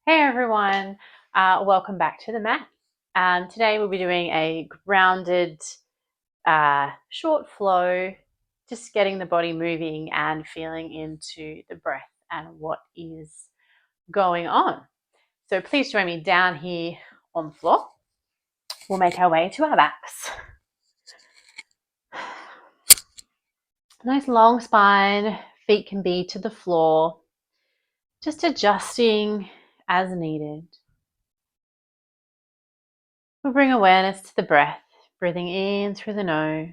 Hey everyone, welcome back to the mat. Today we'll be doing a grounded short flow, just getting the body moving and feeling into the breath and what is going on. So please join me down here on the floor. We'll make our way to our backs. Nice long spine, feet can be to the floor, just adjusting as needed. We'll bring awareness to the breath, breathing in through the nose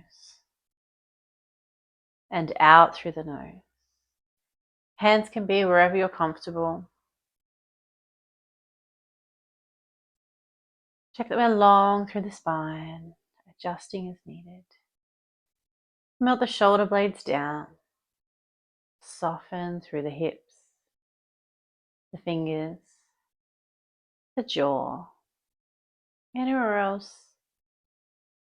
and out through the nose. Hands can be wherever you're comfortable. Check that we're long through the spine, adjusting as needed. Melt the shoulder blades down. Soften through the hips, the fingers, the jaw, anywhere else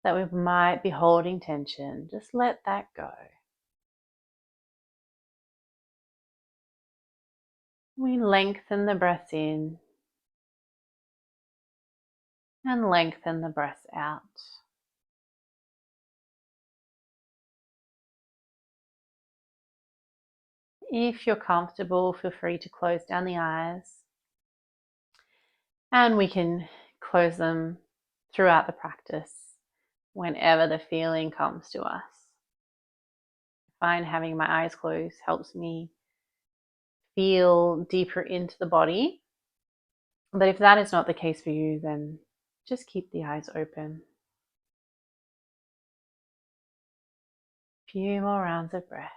that we might be holding tension. Just let that go. We lengthen the breath in and lengthen the breath out. If you're comfortable, feel free to close down the eyes, and we can close them throughout the practice whenever the feeling comes to us. I find having my eyes closed helps me feel deeper into the body. But if that is not the case for you, then just keep the eyes open. A few more rounds of breath.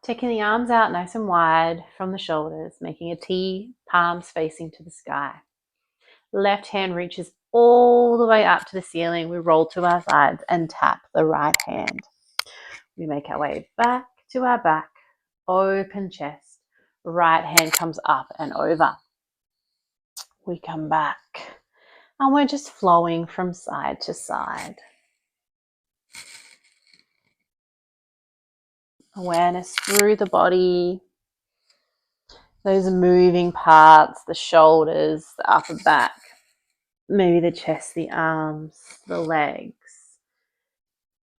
Taking the arms out nice and wide from the shoulders, making a T, palms facing to the sky. Left hand reaches all the way up to the ceiling. We roll to our sides and tap the right hand. We make our way back to our back, open chest. Right hand comes up and over. We come back and we're just flowing from side to side. Awareness through the body, those moving parts, the shoulders, the upper back, maybe the chest, the arms, the legs.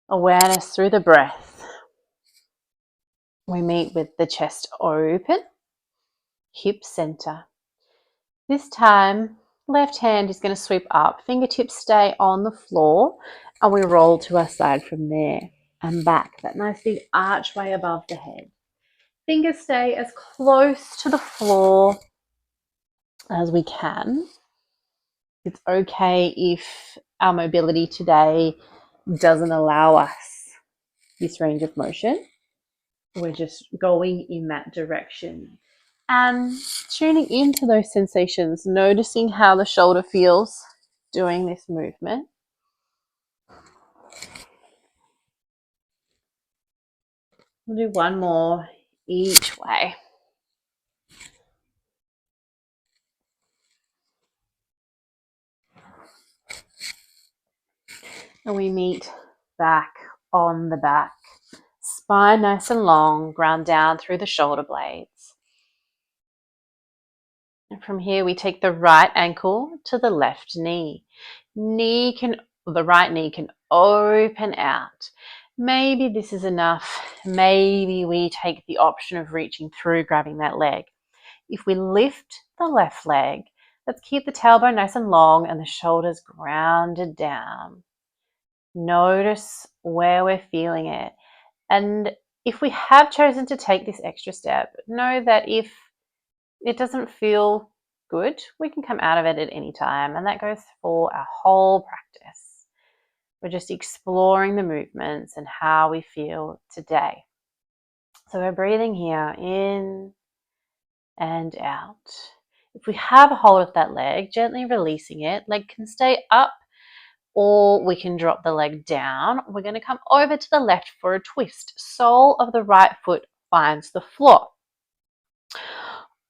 Awareness through the breath. We meet with the chest open, hip center. This time, left hand is going to sweep up, fingertips stay on the floor, and we roll to our side from there and back, that nice big archway above the head. Fingers stay as close to the floor as we can. It's okay if our mobility today doesn't allow us this range of motion. We're just going in that direction and tuning into those sensations, noticing how the shoulder feels doing this movement. We'll do one more each way. And we meet back on the back. Spine nice and long, ground down through the shoulder blades. And from here, we take the right ankle to the left knee. The right knee can open out. Maybe this is enough. Maybe we take the option of reaching through, grabbing that leg. If we lift the left leg, let's keep the tailbone nice and long and the shoulders grounded down. Notice where we're feeling it. And if we have chosen to take this extra step, know that if it doesn't feel good, we can come out of it at any time. And that goes for our whole practice. We're just exploring the movements and how we feel today. So we're breathing here in and out. If we have a hold of that leg, gently releasing it, leg can stay up or we can drop the leg down. We're going to come over to the left for a twist. Sole of the right foot finds the floor.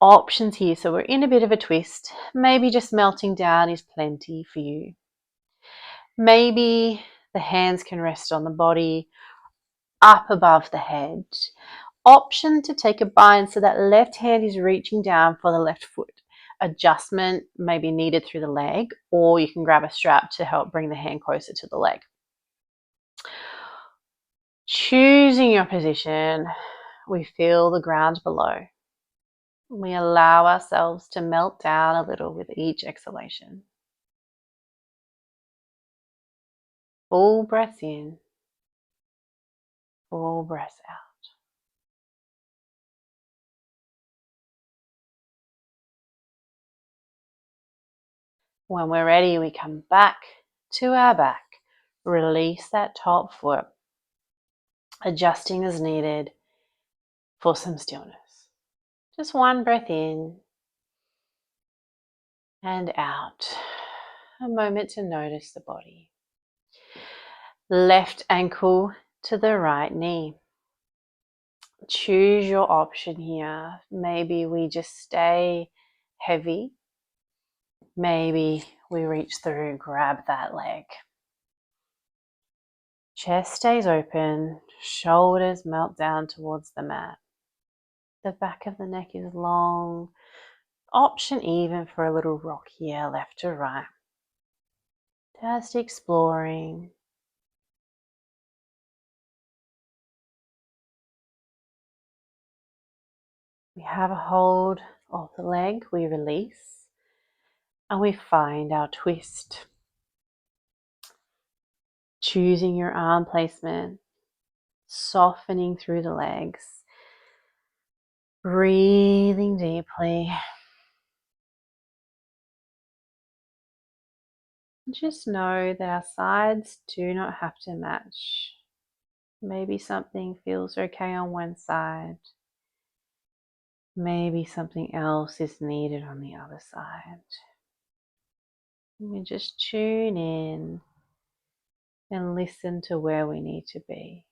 options here. So we're in a bit of a twist. Maybe just melting down is plenty for you. Maybe the hands can rest on the body up above the head. Option to take a bind so that left hand is reaching down for the left foot. Adjustment may be needed through the leg, or you can grab a strap to help bring the hand closer to the leg. Choosing your position, we feel the ground below. We allow ourselves to melt down a little with each exhalation. Full breath in, full breath out. When we're ready, we come back to our back. Release that top foot, adjusting as needed for some stillness. Just one breath in and out. A moment to notice the body. Left ankle to the right knee. Choose your option here. Maybe we just stay heavy. Maybe we reach through, grab that leg. Chest stays open, shoulders melt down towards the mat. The back of the neck is long. Option even for a little rock here, left to right. Just exploring. We have a hold of the leg, we release, and we find our twist. Choosing your arm placement, softening through the legs, breathing deeply. Just know that our sides do not have to match. Maybe something feels okay on one side. Maybe something else is needed on the other side. We just tune in and listen to where we need to be.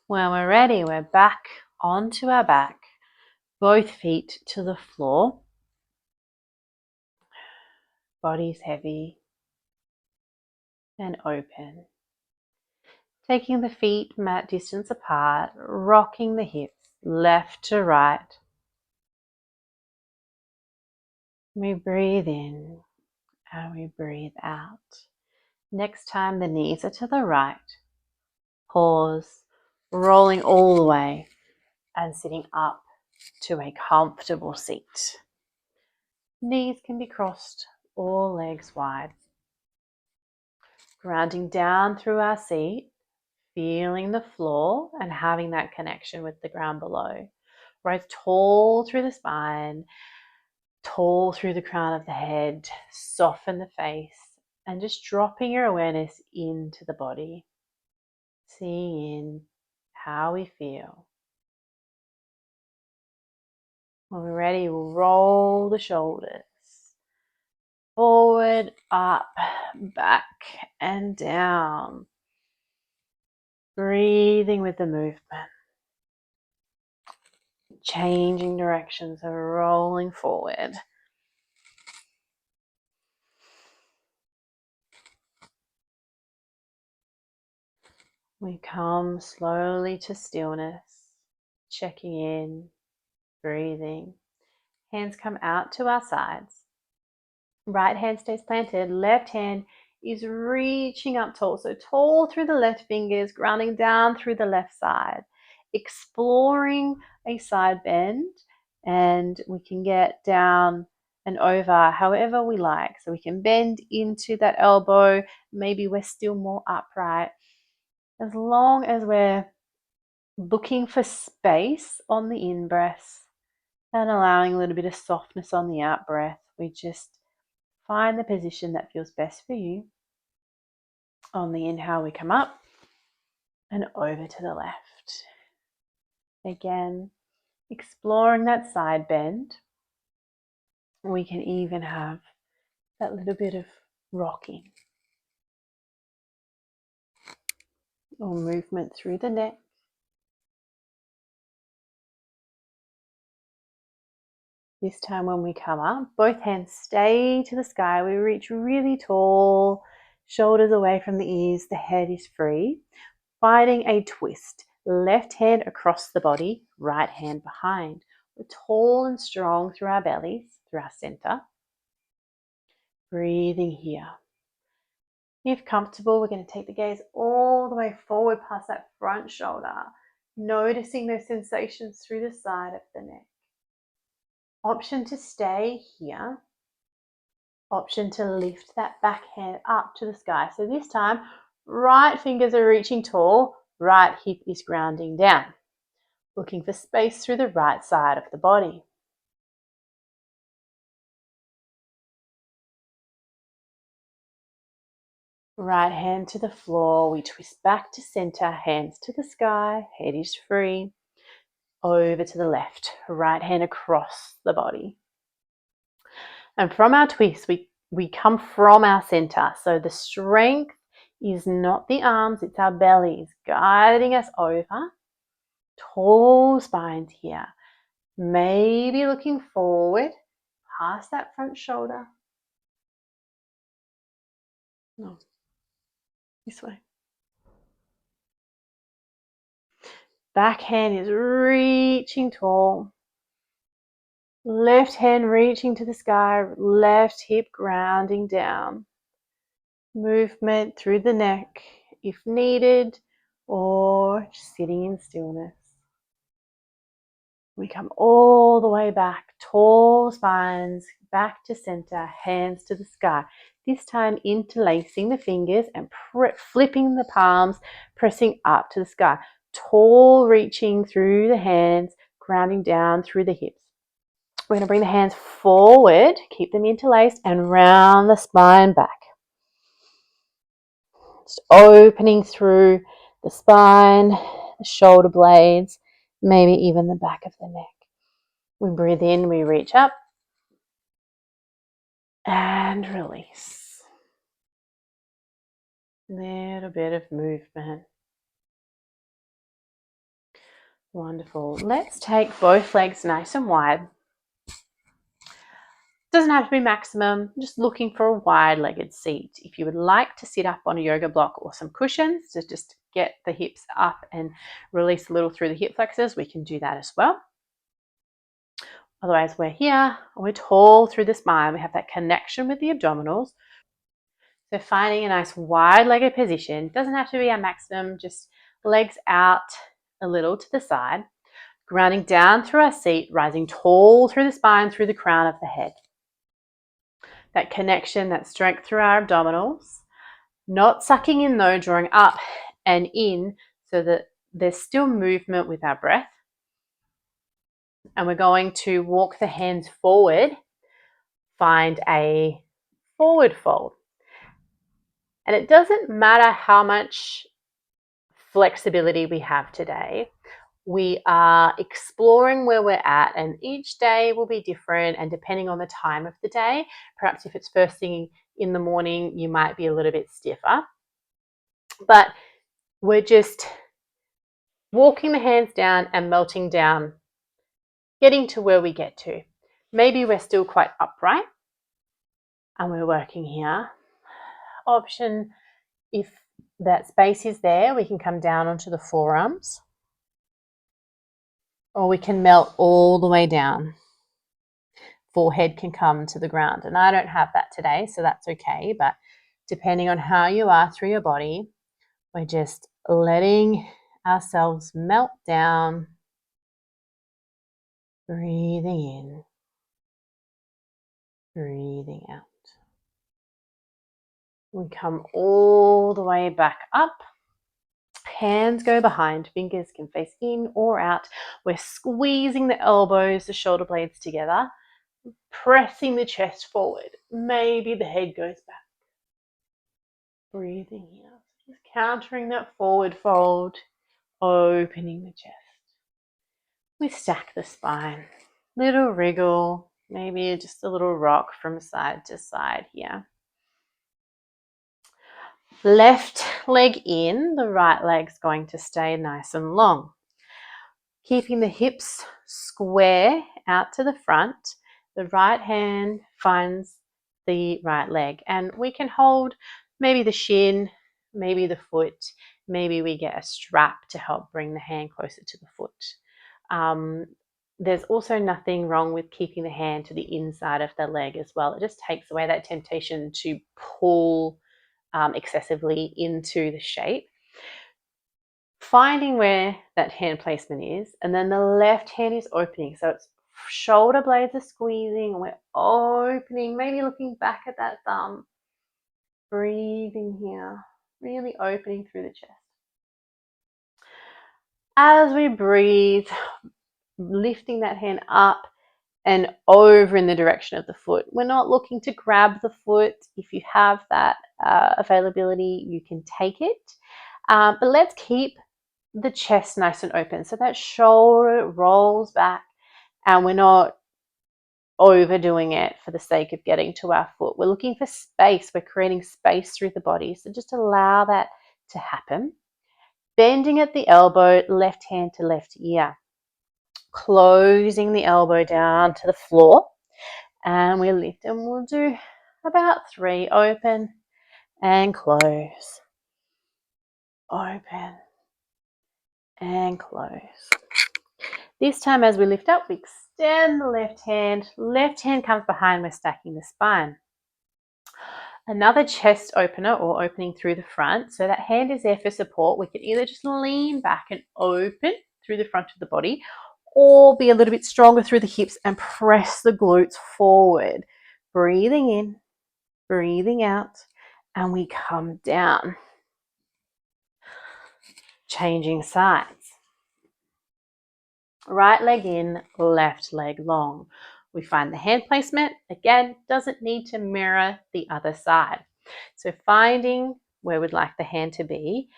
When we're ready, we're back onto our back, both feet to the floor. Body's heavy and open. Taking the feet mat distance apart, rocking the hips left to right. We breathe in and we breathe out. Next time the knees are to the right, pause, rolling all the way and sitting up to a comfortable seat. Knees can be crossed or legs wide. Grounding down through our seat, feeling the floor and having that connection with the ground below. Rise tall through the spine, tall through the crown of the head, soften the face, and just dropping your awareness into the body. Seeing in how we feel. When we're ready, we'll roll the shoulders. Forward, up, back, and down. Breathing with the movement. Changing directions, so rolling forward. We come slowly to stillness, checking in, breathing. Hands come out to our sides. Right hand stays planted, left hand is reaching up tall. So tall through the left fingers, grounding down through the left side. Exploring a side bend, and we can get down and over however we like. So we can bend into that elbow. Maybe we're still more upright. As long as we're looking for space on the in-breath and allowing a little bit of softness on the out-breath, we just find the position that feels best for you. On the inhale, we come up and over to the left. Again, exploring that side bend. We can even have that little bit of rocking or movement through the neck. This time when we come up, both hands stay to the sky. We reach really tall, shoulders away from the ears, the head is free. Finding a twist. Left hand across the body, right hand behind. We're tall and strong through our bellies, through our center. Breathing here. If comfortable, we're going to take the gaze all the way forward past that front shoulder, noticing those sensations through the side of the neck. Option to stay here. Option to lift that back hand up to the sky. So this time, right fingers are reaching tall, right hip is grounding down. Looking for space through the right side of the body. Right hand to the floor, we twist back to center, hands to the sky, head is free. Over to the left, right hand across the body. And from our twist, we come from our center. So the strength is not the arms, it's our bellies guiding us over. Tall spines here. Maybe looking forward, past that front shoulder. No, this way. Back hand is reaching tall. Left hand reaching to the sky, left hip grounding down. Movement through the neck if needed, or just sitting in stillness. We come all the way back, tall spines, back to center, hands to the sky. This time interlacing the fingers and flipping the palms, pressing up to the sky. Tall reaching through the hands, grounding down through the hips. We're going to bring the hands forward, keep them interlaced, and round the spine back. Just opening through the spine, the shoulder blades, maybe even the back of the neck. We breathe in, we reach up, and release. Little bit of movement. Wonderful. Let's take both legs nice and wide. Doesn't have to be maximum, just looking for a wide-legged seat. If you would like to sit up on a yoga block or some cushions to just get the hips up and release a little through the hip flexors, we can do that as well. Otherwise, we're here, we're tall through the spine, we have that connection with the abdominals. So finding a nice wide-legged position, doesn't have to be our maximum, just legs out a little to the side, grounding down through our seat, rising tall through the spine, through the crown of the head. That connection, that strength through our abdominals, not sucking in though, drawing up and in so that there's still movement with our breath. And we're going to walk the hands forward, find a forward fold. And it doesn't matter how much flexibility we have today. We are exploring where we're at, and each day will be different, and depending on the time of the day, perhaps if it's first thing in the morning, you might be a little bit stiffer. But we're just walking the hands down and melting down, getting to where we get to. Maybe we're still quite upright and we're working here. Option, if that space is there, we can come down onto the forearms, or we can melt all the way down. Forehead can come to the ground, and I don't have that today, so that's okay. But depending on how you are through your body, we're just letting ourselves melt down, breathing in, breathing out. We come all the way back up. Hands go behind, fingers can face in or out. We're squeezing the elbows, the shoulder blades together, pressing the chest forward. Maybe the head goes back. Breathing here, just countering that forward fold, opening the chest. We stack the spine. Little wriggle, maybe just a little rock from side to side here. Left leg in, the right leg's going to stay nice and long. Keeping the hips square out to the front, The right hand finds the right leg, and we can hold maybe the shin, maybe the foot, maybe we get a strap to help bring the hand closer to the foot. There's also nothing wrong with keeping the hand to the inside of the leg as well. It just takes away that temptation to pull excessively into the shape. Finding where that hand placement is, and then the left hand is opening. So it's shoulder blades are squeezing, and we're opening, maybe looking back at that thumb. Breathing here, really opening through the chest. As we breathe, lifting that hand up and over in the direction of the foot. We're not looking to grab the foot. If you have that availability, you can take it. But let's keep the chest nice and open. So that shoulder rolls back and we're not overdoing it for the sake of getting to our foot. We're looking for space. We're creating space through the body. So just allow that to happen. Bending at the elbow, left hand to left ear. Closing the elbow down to the floor. And we lift, and we'll do about 3. Open and close. Open and close. This time as we lift up, we extend the left hand. Left hand comes behind, we're stacking the spine. Another chest opener or opening through the front. So that hand is there for support. We can either just lean back and open through the front of the body, or be a little bit stronger through the hips and press the glutes forward. Breathing in, breathing out, and we come down. Changing sides. Right leg in, left leg long. We find the hand placement, again, doesn't need to mirror the other side. So finding where we'd like the hand to be,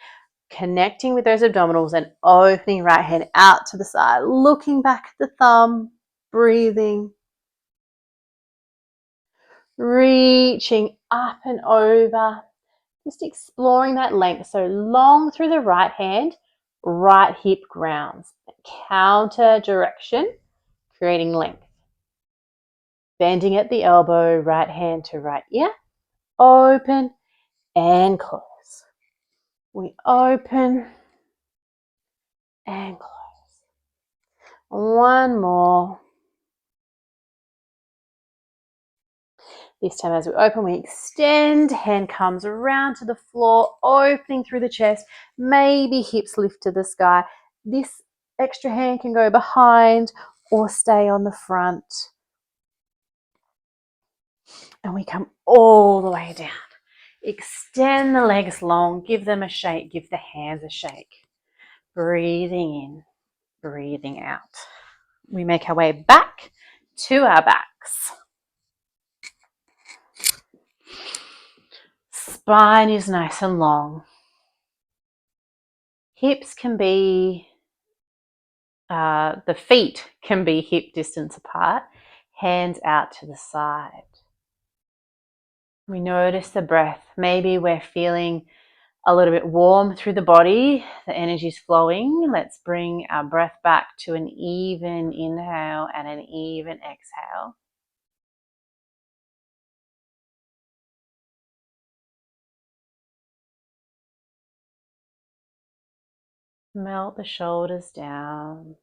connecting with those abdominals and opening right hand out to the side, looking back at the thumb, breathing, reaching up and over, just exploring that length. So long through the right hand, right hip grounds, counter direction, creating length. Bending at the elbow, right hand to right ear, open and close. We open and close. One more. This time as we open, we extend, hand comes around to the floor, opening through the chest, maybe hips lift to the sky. This extra hand can go behind or stay on the front. And we come all the way down. Extend the legs long, give them a shake, give the hands a shake. Breathing in, breathing out. We make our way back to our backs. Spine is nice and long. Hips can be, the feet can be hip distance apart, hands out to the side. We notice the breath. Maybe we're feeling a little bit warm through the body. The energy is flowing. Let's bring our breath back to an even inhale and an even exhale. Melt the shoulders down.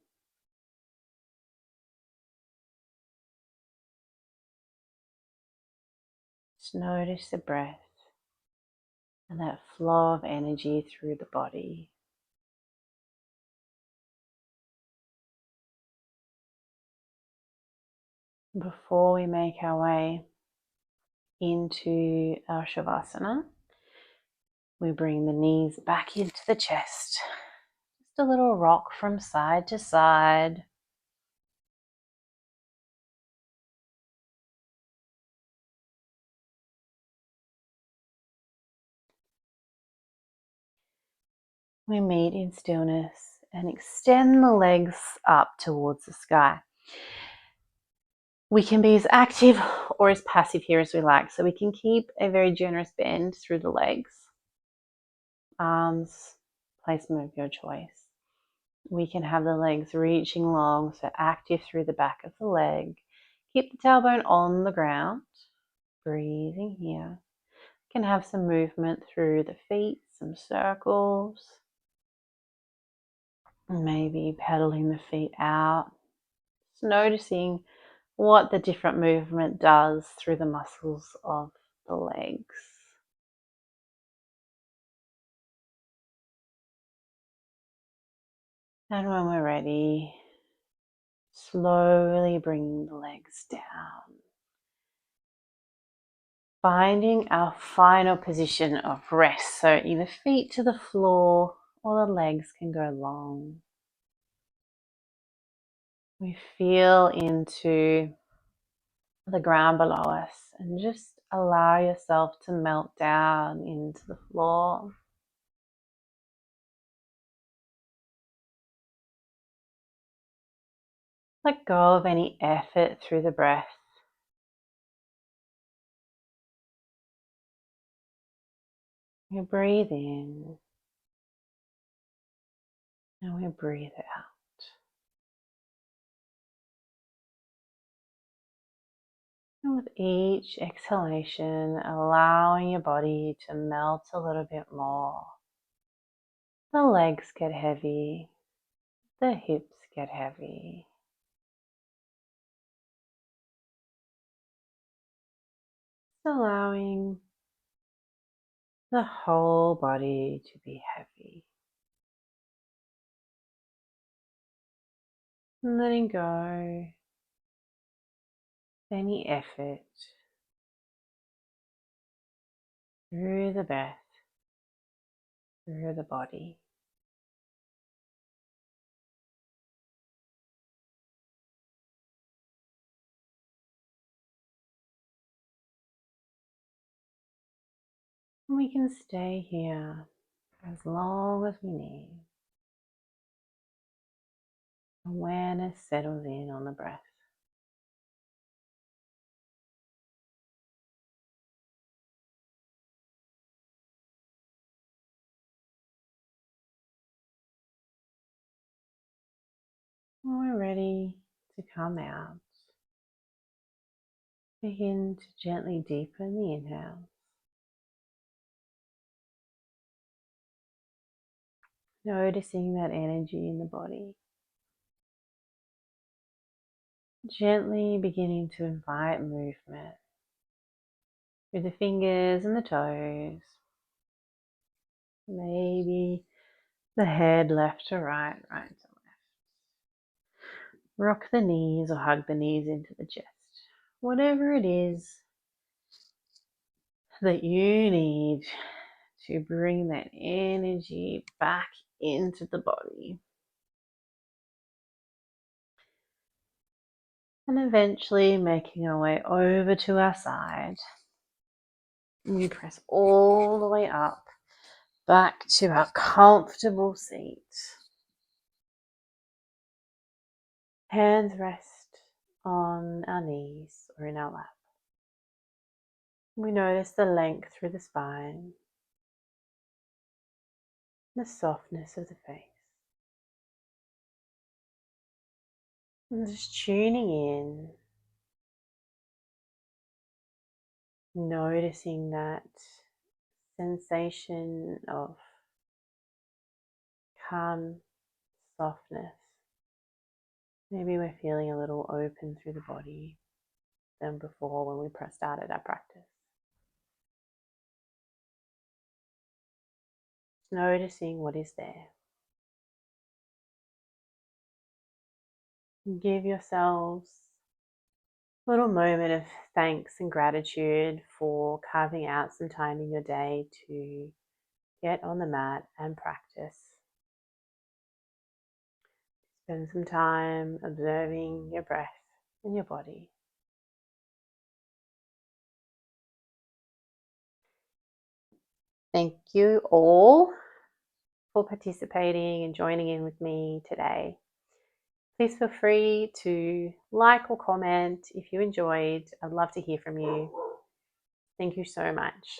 Just notice the breath and that flow of energy through the body. Before we make our way into our Shavasana, we bring the knees back into the chest. Just a little rock from side to side. We meet in stillness and extend the legs up towards the sky. We can be as active or as passive here as we like. So we can keep a very generous bend through the legs. Arms, placement of your choice. We can have the legs reaching long, so active through the back of the leg. Keep the tailbone on the ground, breathing here. You can have some movement through the feet, some circles. Maybe pedaling the feet out. Just noticing what the different movement does through the muscles of the legs. And when we're ready, slowly bringing the legs down. Finding our final position of rest. So either feet to the floor or the legs can go long. We feel into the ground below us and just allow yourself to melt down into the floor. Let go of any effort through the breath. We breathe in and we breathe out. And with each exhalation, allowing your body to melt a little bit more. The legs get heavy, the hips get heavy. Allowing the whole body to be heavy. And letting go of any effort through the breath, through the body. And we can stay here as long as we need. Awareness settles in on the breath. When we're ready to come out, begin to gently deepen the inhale. Noticing that energy in the body. Gently beginning to invite movement through the fingers and the toes. Maybe the head left to right, right to left. Rock the knees or hug the knees into the chest. Whatever it is that you need to bring that energy back into the body. And eventually making our way over to our side. We press all the way up, back to our comfortable seat. Hands rest on our knees or in our lap. We notice the length through the spine, the softness of the face. And just tuning in, noticing that sensation of calm, softness. Maybe we're feeling a little open through the body than before when we started our practice. Noticing what is there. Give yourselves a little moment of thanks and gratitude for carving out some time in your day to get on the mat and practice. Spend some time observing your breath and your body. Thank you all for participating and joining in with me today. Please feel free to like or comment if you enjoyed. I'd love to hear from you. Thank you so much.